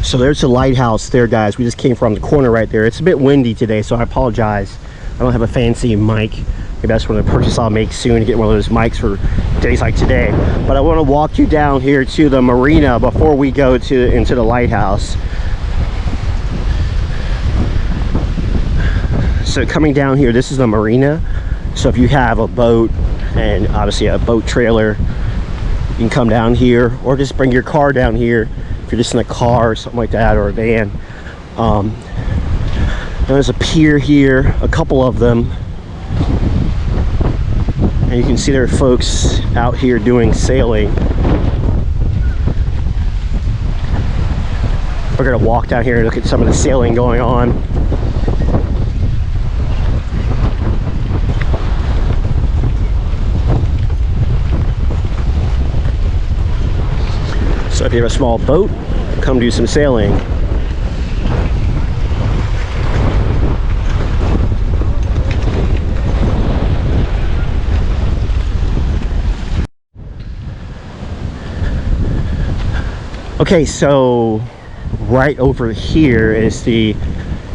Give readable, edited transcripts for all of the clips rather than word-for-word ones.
So there's the lighthouse there, guys. We just came from the corner right there. It's a bit windy today, so I apologize. I don't have a fancy mic. Maybe that's one of the purchase I'll make soon, to get one of those mics for days like today. But I want to walk you down here to the marina before we go into the lighthouse. So coming down here, this is the marina. So if you have a boat and obviously a boat trailer, you can come down here, or just bring your car down here if you're just in a car or something like that, or a van. There's a pier here, a couple of them, and you can see there are folks out here doing sailing. We're gonna walk down here and look at some of the sailing going on. So if you have a small boat, come do some sailing. Okay, so right over here is the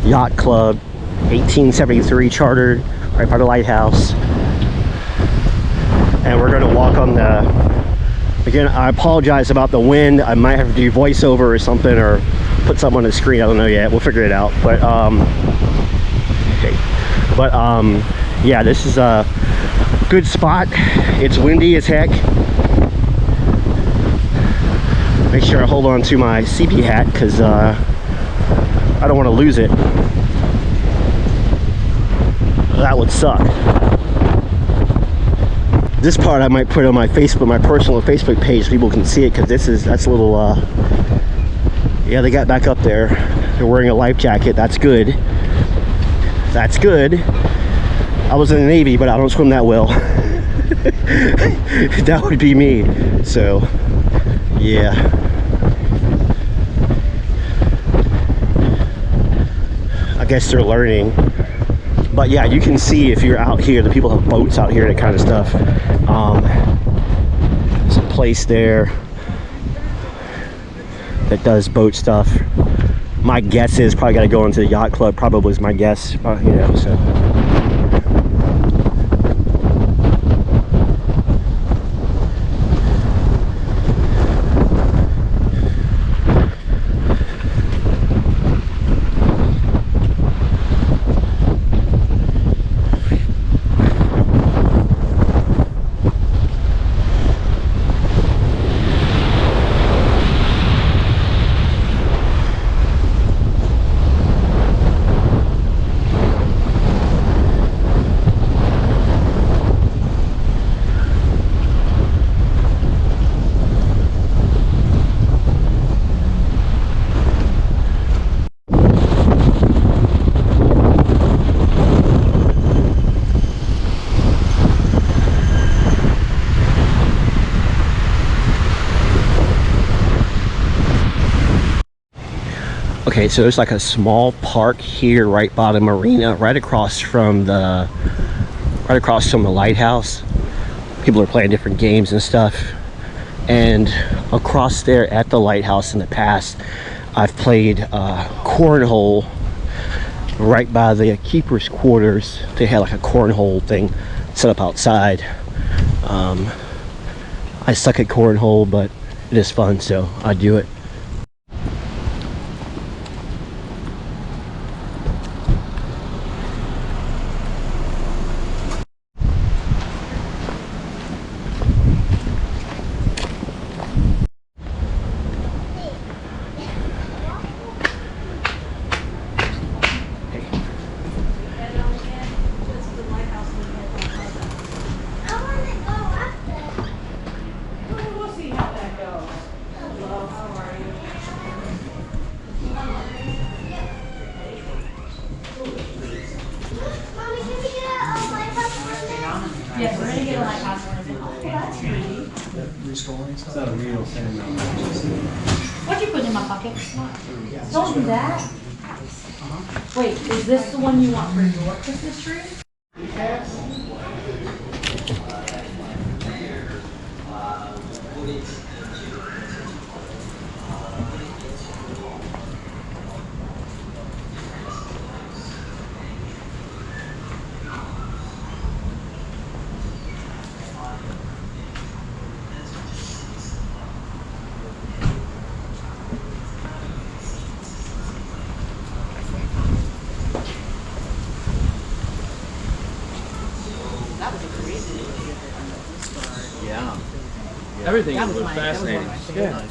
yacht club, 1873 chartered, right by the lighthouse. And we're gonna walk on the, again, I apologize about the wind. I might have to do voiceover or something, or put something on the screen. I don't know yet. We'll figure it out. But yeah, this is a good spot. It's windy as heck. Make sure I hold on to my CP hat, because I don't want to lose it. That would suck. This part I might put on my Facebook, my personal Facebook page, so people can see it, because that's a little yeah, they got back up there. They're wearing a life jacket. That's good. That's good. I was in the Navy, but I don't swim that well. That would be me. So yeah, I guess they're learning. But yeah, you can see if you're out here, the people have boats out here and that kind of stuff. There's a place there that does boat stuff. My guess is probably got to go into the yacht club. Probably is my guess. You know, so. Okay, so there's like a small park here right by the marina, right across from the lighthouse. People are playing different games and stuff. And across there at the lighthouse in the past, I've played cornhole right by the keeper's quarters. They had like a cornhole thing set up outside. I suck at cornhole, but it is fun, so I do it. Yes, we're gonna get a lighthouse one. That's pretty. It's not a real thing. What'd you put in my pocket? Don't do that. Wait, is this the one you want for your Christmas tree? Everything was fascinating. Yeah.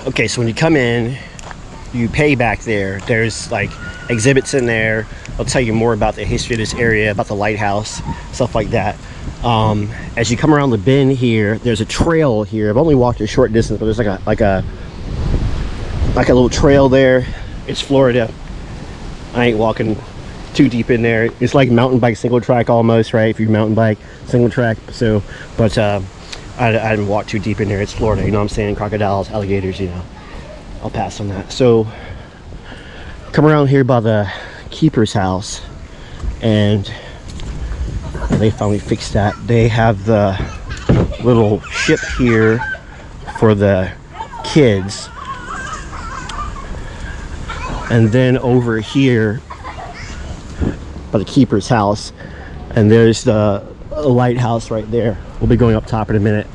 Okay, so when you come in, you pay back there. There's like exhibits in there. I'll tell you more about the history of this area, about the lighthouse, stuff like that. As you come around the bend here, there's a trail here. I've only walked a short distance, but there's like a little trail there. It's Florida. I ain't walking too deep in there. It's like mountain bike single track almost, right? If you mountain bike single track. So, but I didn't walk too deep in there. It's Florida, you know what I'm saying? Crocodiles, alligators, you know. I'll pass on that. So, come around here by the keeper's house, and they finally fixed that. They have the little ship here for the kids. And then over here by the keeper's house, and there's the lighthouse right there. We'll be going up top in a minute.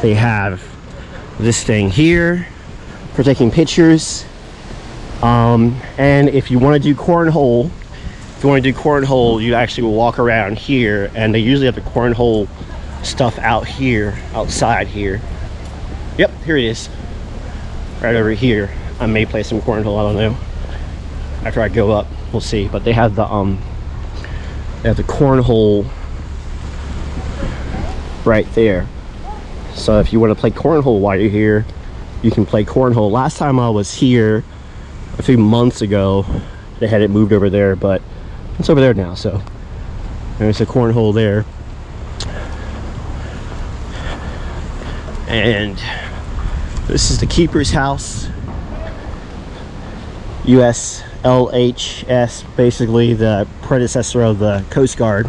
They have this thing here for taking pictures. And if you want to do cornhole, you actually will walk around here, and they usually have the cornhole stuff out here, outside here. Yep, here it is, right over here. I may play some cornhole, I don't know. After I go up, we'll see. But they have the cornhole right there. So if you want to play cornhole while you're here, you can play cornhole. Last time I was here, a few months ago, they had it moved over there, but it's over there now. So there's a cornhole there. And this is the keeper's house. USLHS, basically the predecessor of the Coast Guard.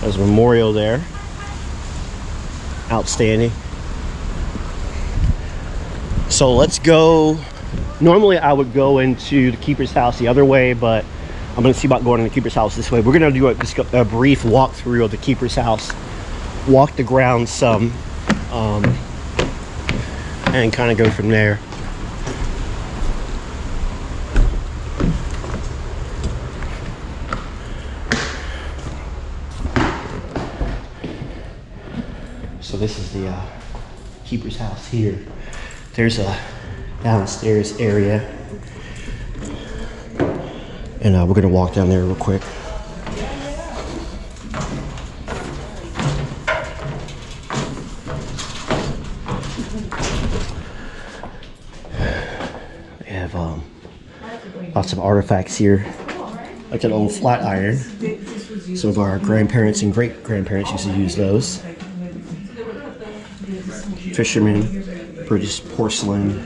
There's a memorial there. Outstanding. So let's go. Normally I would go into the keeper's house the other way, but I'm going to see about going to the keeper's house this way. We're going to do a brief walkthrough of the keeper's house, walk the ground some, and kind of go from there. So this is the keeper's house here. There's a downstairs area. And we're going to walk down there real quick. They have lots of artifacts here, like an old flat iron. Some of our grandparents and great-grandparents used to use those. Fishermen, British porcelain.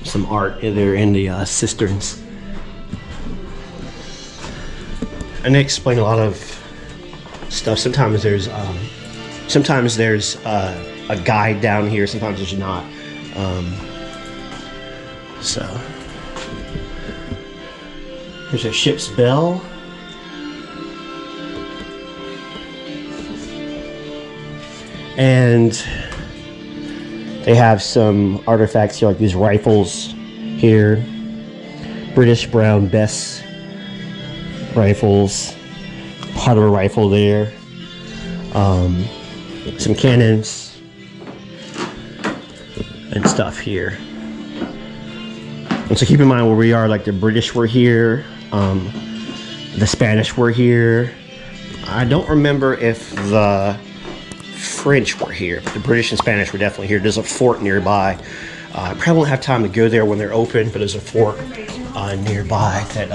Some art there in the cisterns. And they explain a lot of stuff. Sometimes there's a guide down here. Sometimes there's not. So there's a ship's bell. And they have some artifacts here, like these rifles here. British Brown Bess rifles. Potter rifle there. Some cannons and stuff here. And so keep in mind where we are, like the British were here, the Spanish were here. I don't remember if the French were here, but the British and Spanish were definitely here. There's a fort nearby. I probably won't have time to go there when they're open, but there's a fort nearby that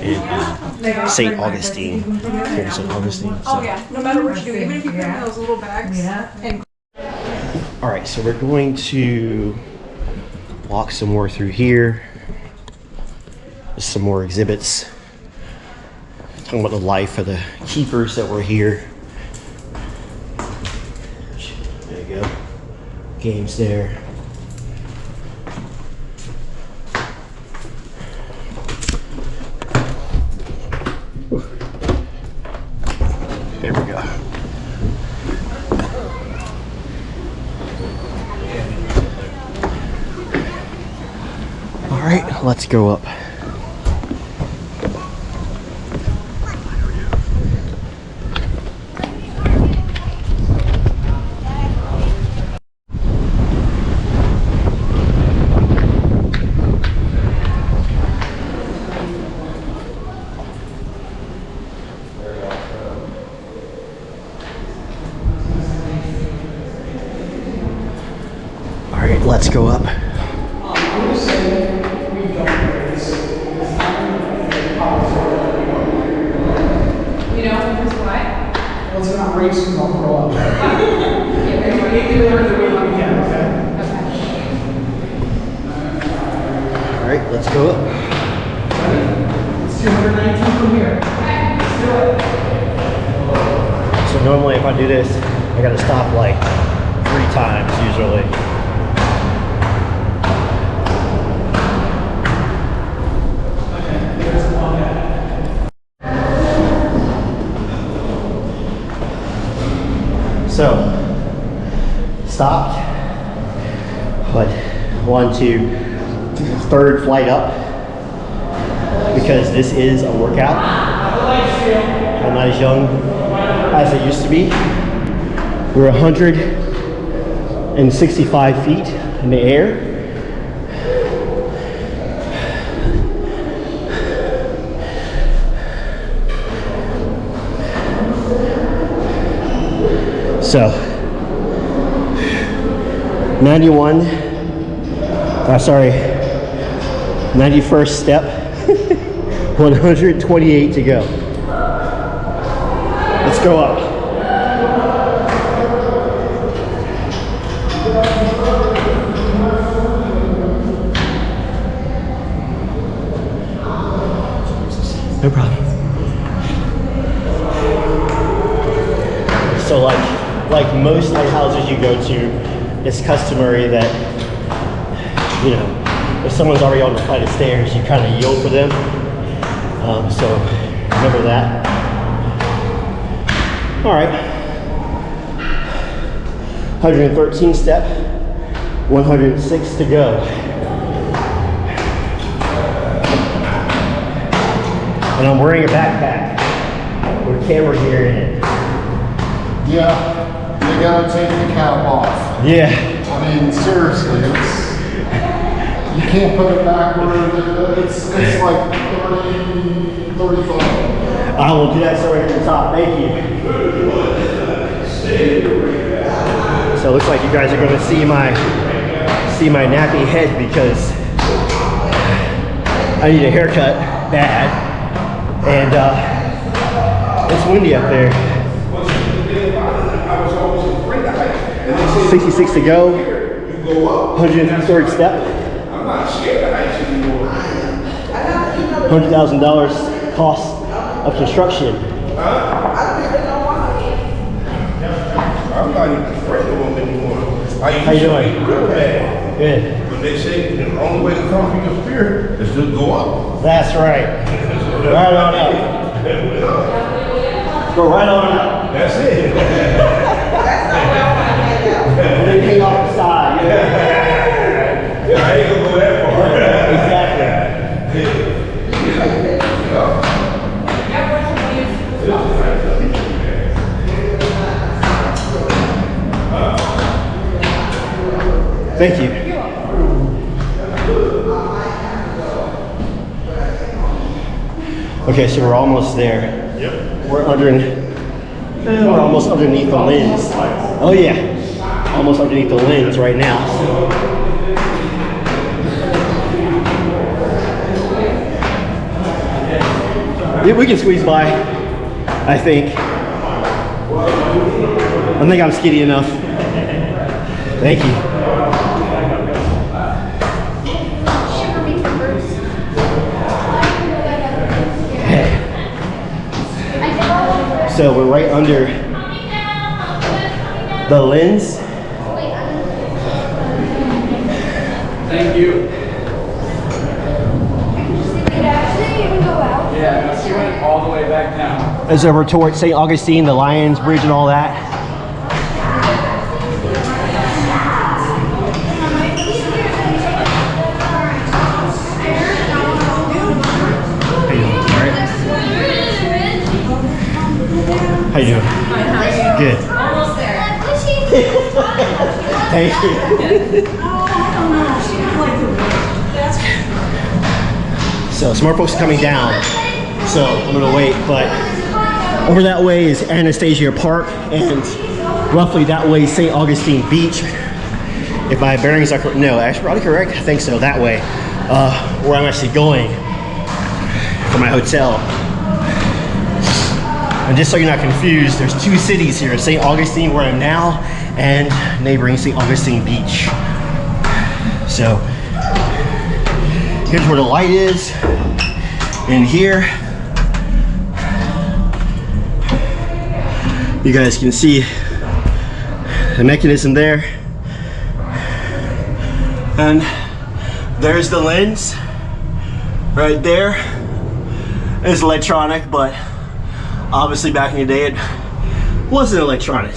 in St. Augustine. Here in St. Augustine. So. Oh yeah, no matter what you do, even if you put in those little bags. And all right, so we're going to walk some more through here. some more exhibits talking about the life of the keepers that were here. There you go. Games there. There we go. All right, let's go up. All right, let's go up. You know, because why? Well, it's not racing, I'll grow up. You learn the way you can, okay? All right, let's go up. It's 219 from here. Let's do it. So normally if I do this, I gotta stop like 3 times usually. So, stopped, but want to do the 3rd flight up because this is a workout. I'm not as young as I used to be. We're 165 feet in the air. So, 91st step, 128 to go. Let's go up. No problem. So like most lighthouses you go to, it's customary that, you know, if someone's already on the flight of stairs, you kind of yield for them. So remember that. All right. 113 step, 106 to go. And I'm wearing a backpack with a camera gear in it. Yeah, you gotta take the cap off. Yeah. I mean, seriously, you can't put it backward. It's like 30, 35. I will do that so right at the top. Thank you. So it looks like you guys are going to see my nappy head because I need a haircut bad, and it's windy up there. 66 to go. 103rd step. $100,000 cost of construction. I'm not even afraid of them anymore. How you doing? Good. When they say the only way to conquer your fear is to go up. That's right. Right on up. Go right on up. That's it. And then hang off the side. Yeah, I ain't gonna go that far. Exactly. Thank you. Okay, so we're almost there. Yep. We're almost underneath the lens. Oh yeah, almost underneath the lens right now. Yeah, we can squeeze by, I think. I think I'm skinny enough. Thank you. So we're right under the lens. Thank you. Yeah, she went all the way back down. As over towards St. Augustine, the Lions Bridge and all that. How you doing? Good. Almost there. Thank you. So smart folks coming down. So I'm gonna wait, but over that way is Anastasia Park, and roughly that way is St. Augustine Beach. If my bearings are correct, no, actually probably correct. I think so. That way, where I'm actually going for my hotel. And just so you're not confused, there's two cities here: St. Augustine, where I'm now, and neighboring St. Augustine Beach. So here's where the light is. In here, you guys can see the mechanism there. And there's the lens right there. It's electronic, but obviously back in the day it wasn't electronic.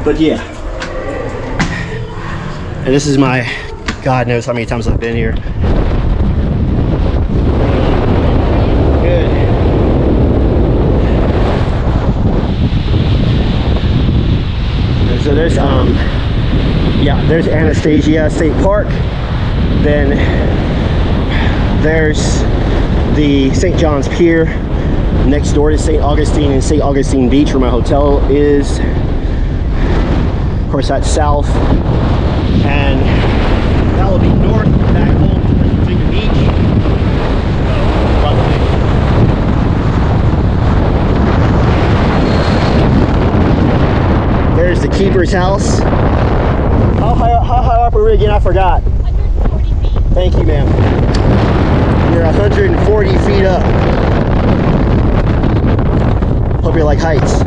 But yeah. And this is my, God knows how many times I've been here. Good. And so there's there's Anastasia State Park. Then there's the St. John's Pier next door to St. Augustine and St. Augustine Beach, where my hotel is. Of course, that's south. And that will be north, back home to Virginia Beach. There's the keeper's house. How high up are we again? I forgot. 140 feet. Thank you, ma'am. You're 140 feet up. Hope you like heights.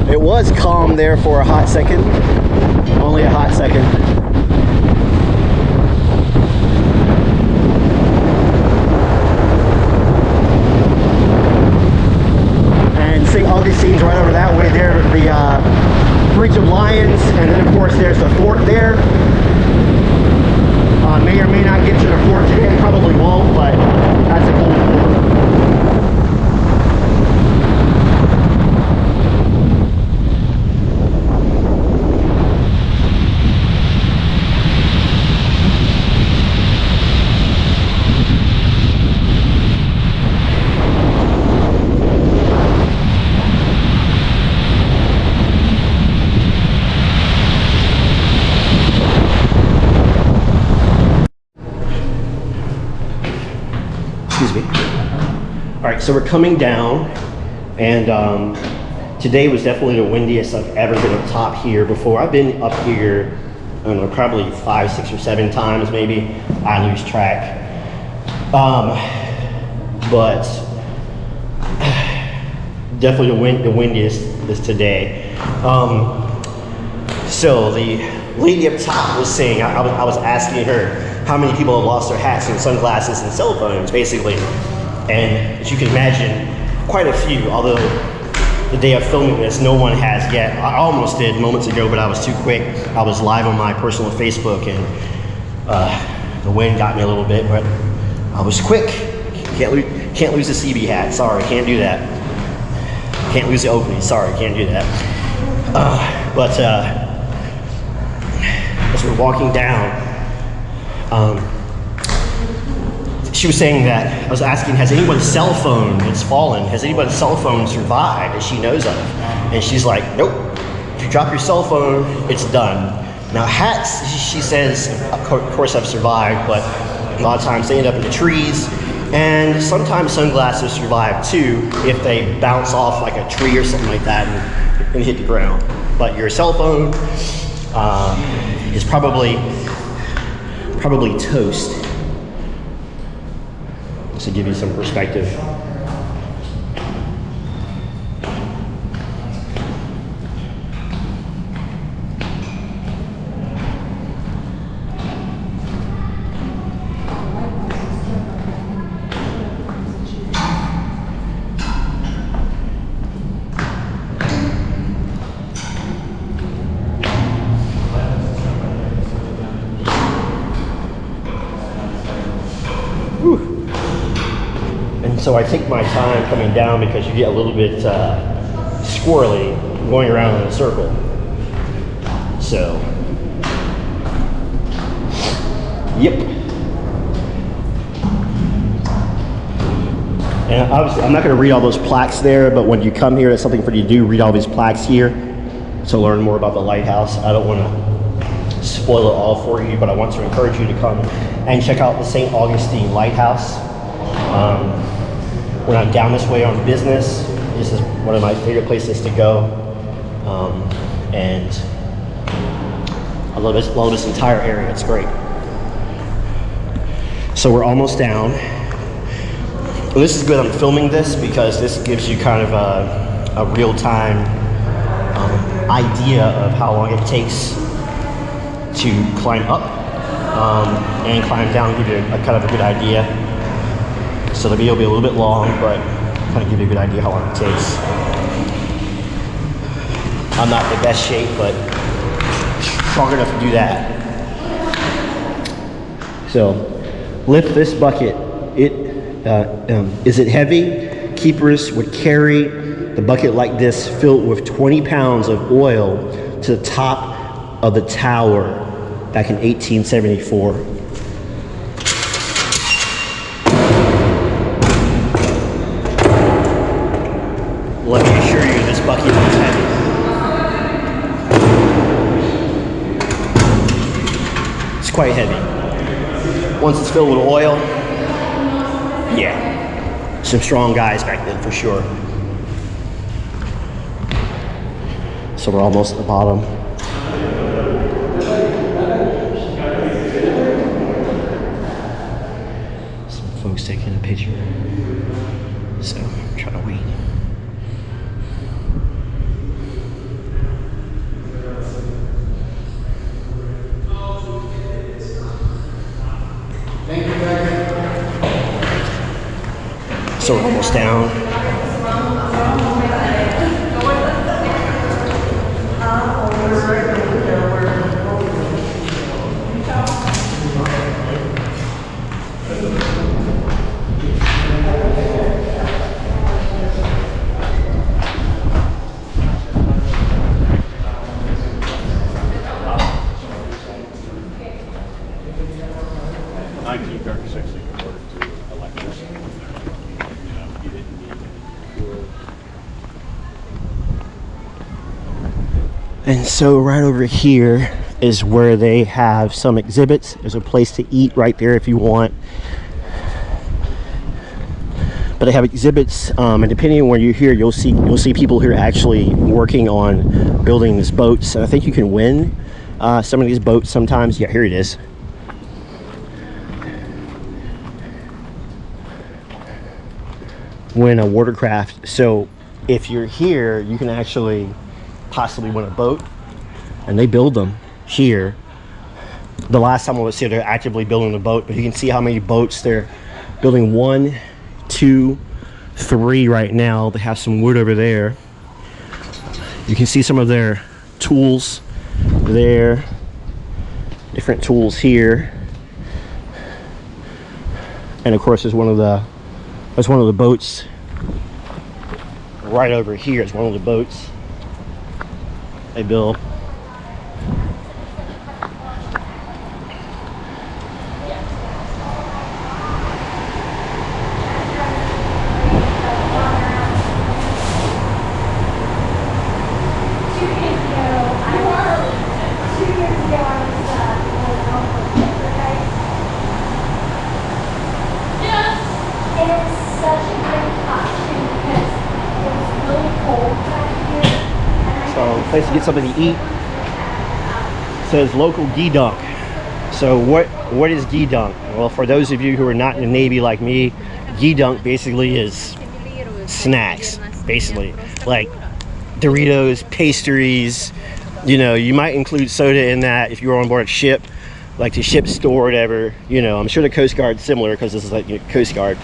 It was calm there for a hot second, only a hot second. And St. Augustine's right over that way there, the Bridge of Lions, and then of course there's the fort there. May or may not get to the fort today, probably won't, but that's a cool fort. Excuse me. All right, so we're coming down, and today was definitely the windiest I've ever been up top here before. I've been up here, I don't know, probably 5, 6, or 7 times maybe. I lose track. But definitely the windiest is today. So the lady up top was saying, I was asking her how many people have lost their hats and sunglasses and cell phones, basically. And as you can imagine, quite a few, although the day of filming this, no one has yet. I almost did moments ago, but I was too quick. I was live on my personal Facebook, and the wind got me a little bit, but I was quick. Can't lose the CB hat, sorry, can't do that. Can't lose the opening, sorry, can't do that. But as we're walking down, She was saying that, I was asking, has anyone's cell phone that's fallen, has anybody's cell phone survived that she knows of? And she's like, nope. If you drop your cell phone, it's done. Now hats, she says, of course have survived, but a lot of times they end up in the trees. And sometimes sunglasses survive too if they bounce off like a tree or something like that and hit the ground. But your cell phone is probably toast. To give you some perspective. So I take my time coming down because you get a little bit squirrely going around in a circle. So, yep. And obviously, I'm not going to read all those plaques there, but when you come here, it's something for you to do. Read all these plaques here to learn more about the lighthouse. I don't want to spoil it all for you, but I want to encourage you to come and check out the St. Augustine Lighthouse. We're not down this way on business. This is one of my favorite places to go. And I love this entire area. It's great. So we're almost down. Well, this is good. I'm filming this because this gives you kind of a real-time idea of how long it takes to climb up and climb down, give you a kind of a good idea. So the video will be a little bit long, but kind of give you a good idea how long it takes. I'm not in the best shape, but strong enough to do that. So lift this bucket. Is it heavy? Keepers would carry the bucket like this, filled with 20 pounds of oil, to the top of the tower back in 1874. Let me assure you, this bucket is heavy. It's quite heavy. Once it's filled with oil, yeah, some strong guys back then for sure. So we're almost at the bottom. Some folks taking a picture. So I'm trying to wait. So we're almost down. And so right over here is where they have some exhibits. There's a place to eat right there if you want. But they have exhibits, and depending on where you're here, you'll see people here actually working on building these boats. And I think you can win some of these boats sometimes. Yeah, here it is. Win a watercraft. So if you're here, you can actually possibly win a boat, and they build them here. The last time I was here, they're actively building the boat, but you can see how many boats they're building. 1, 2, 3 right now. They have some wood over there. You can see some of their tools there, different tools here, and of course there's one of the boats right over here. It's one of the boats they build. place to get something to eat. It says local ghee dunk. So what is ghee dunk? Well, for those of you who are not in the Navy like me, ghee dunk basically is snacks, basically. Like Doritos, pastries, you know, you might include soda in that if you were on board a ship, like the ship store or whatever. You know, I'm sure the Coast Guard's similar because this is like, you know, Coast Guard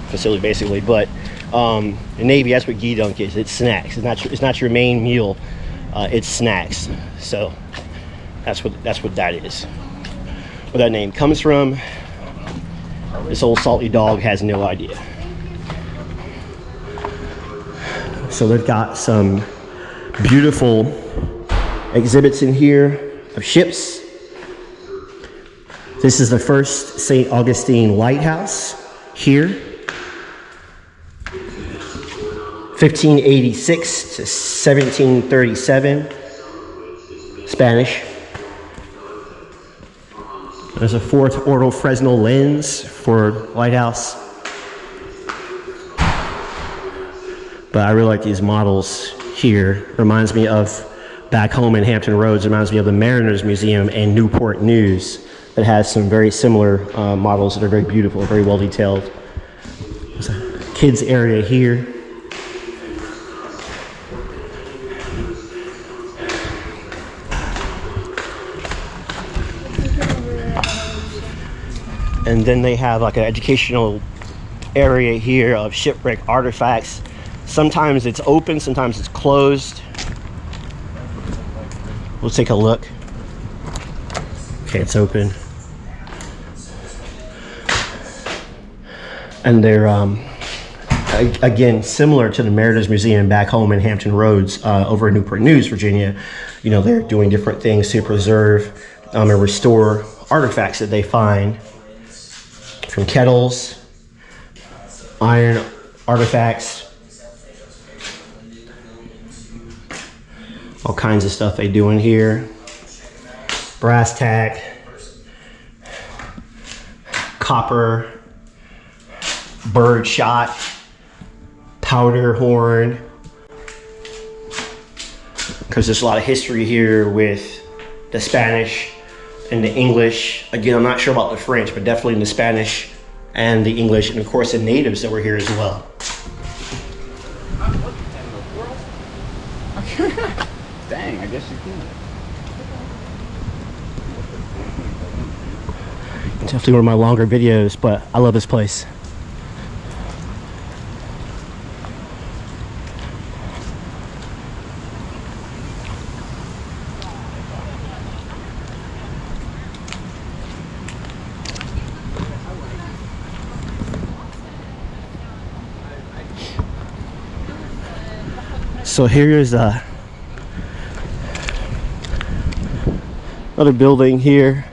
facility basically, but the Navy, that's what ghee dunk is. It's snacks. It's not your main meal. It's snacks. So that's what that is. Where that name comes from, this old salty dog has no idea. So they've got some beautiful exhibits in here of ships. This is the first St. Augustine Lighthouse here. 1586 to 1737, Spanish. There's a fourth orbital Fresnel lens for lighthouse. But I really like these models here. Reminds me of back home in Hampton Roads, reminds me of the Mariners Museum and Newport News that has some very similar models that are very beautiful, very well detailed. There's a kids area here. And then they have like an educational area here of shipwreck artifacts. Sometimes it's open, sometimes it's closed. We'll take a look. Okay, it's open. And they're, again, similar to the Mariners Museum back home in Hampton Roads over in Newport News, Virginia. You know, they're doing different things to preserve and restore artifacts that they find. From kettles, iron artifacts, all kinds of stuff they do in here. Brass tack, copper, bird shot, powder horn. Because there's a lot of history here with the Spanish and the English. Again, I'm not sure about the French, but definitely in the Spanish and the English, and of course the natives that were here as well. Dang, I guess you can. Definitely one of my longer videos, but I love this place. So here is another building here,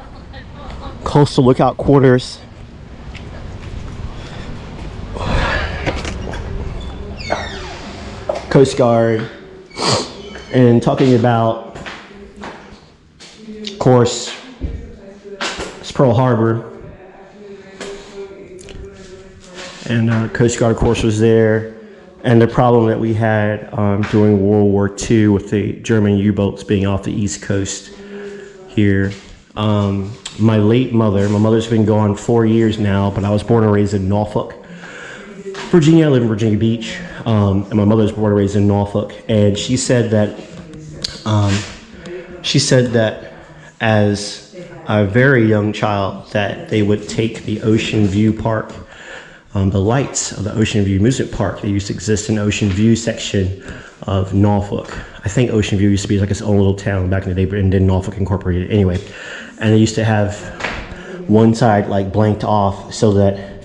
Coastal Lookout Quarters. Coast Guard. And talking about, of course, it's Pearl Harbor. And Coast Guard, of course, was there. And the problem that we had during World War II with the German U-boats being off the East Coast here. My late mother, my mother's been gone 4 years now, but I was born and raised in Norfolk, Virginia. I live in Virginia Beach, and my mother's born and raised in Norfolk. And she said that as a very young child that they would take the Ocean View Park, the lights of the Ocean View Amusement Park. They used to exist in the Ocean View section of Norfolk. I think Ocean View used to be like its own little town back in the day, but then Norfolk incorporated it anyway. And they used to have one side like blanked off so that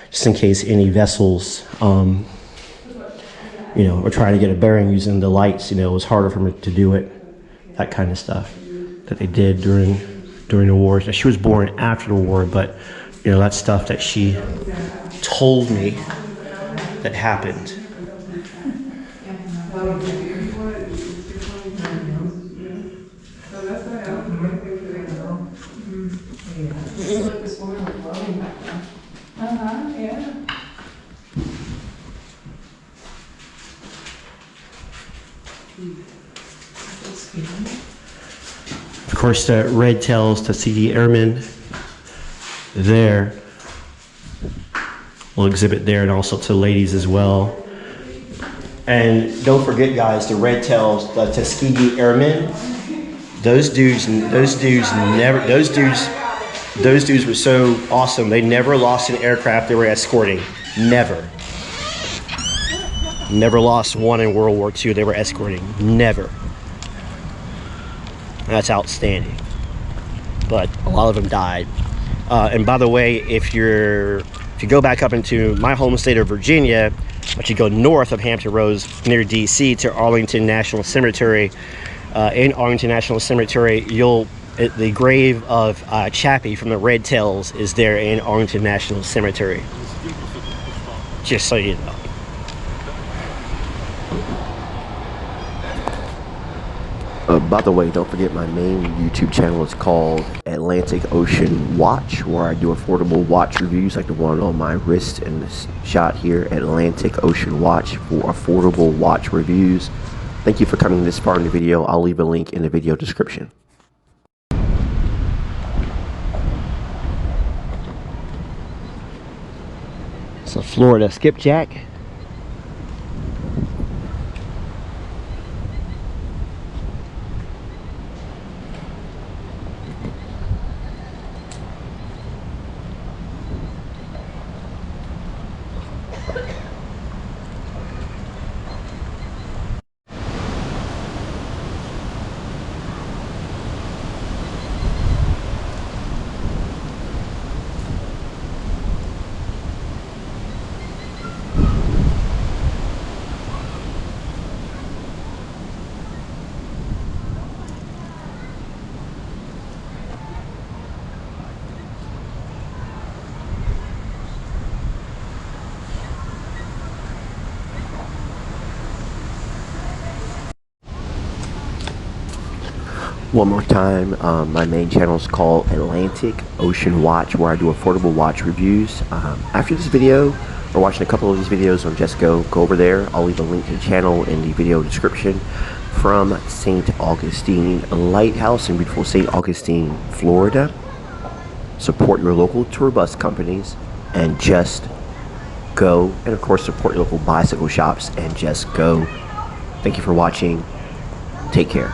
just in case any vessels, you know, were trying to get a bearing using the lights, you know, it was harder for them to do it. That kind of stuff that they did during the war. Now, she was born after the war, but you know, that's stuff that she told me that happened. course, the red tails to CD Airmen there. We'll exhibit there, and also to ladies as well. And don't forget, guys, the red tails, the Tuskegee Airmen. Those dudes were so awesome. They never lost an aircraft they were escorting. Never lost one in World War II they were escorting. Never. That's outstanding. But a lot of them died. And by the way, if you go back up into my home state of Virginia, but you go north of Hampton Roads near DC to Arlington National Cemetery, in Arlington National Cemetery, the grave of Chappie from the Red Tails is there in Arlington National Cemetery. Just so you know. By the way, don't forget my main YouTube channel is called Atlantic Ocean Watch, where I do affordable watch reviews like the one on my wrist and this shot here. Atlantic Ocean Watch for affordable watch reviews. Thank you for coming this far in the video. I'll leave a link in the video description. It's a Florida skipjack. One more time, my main channel is called Atlantic Ocean Watch, where I do affordable watch reviews. After this video, or watching a couple of these videos on Just Go over there. I'll leave a link to the channel in the video description. From St. Augustine Lighthouse in beautiful St. Augustine, Florida. Support your local tour bus companies and just go. And of course, support your local bicycle shops and just go. Thank you for watching. Take care.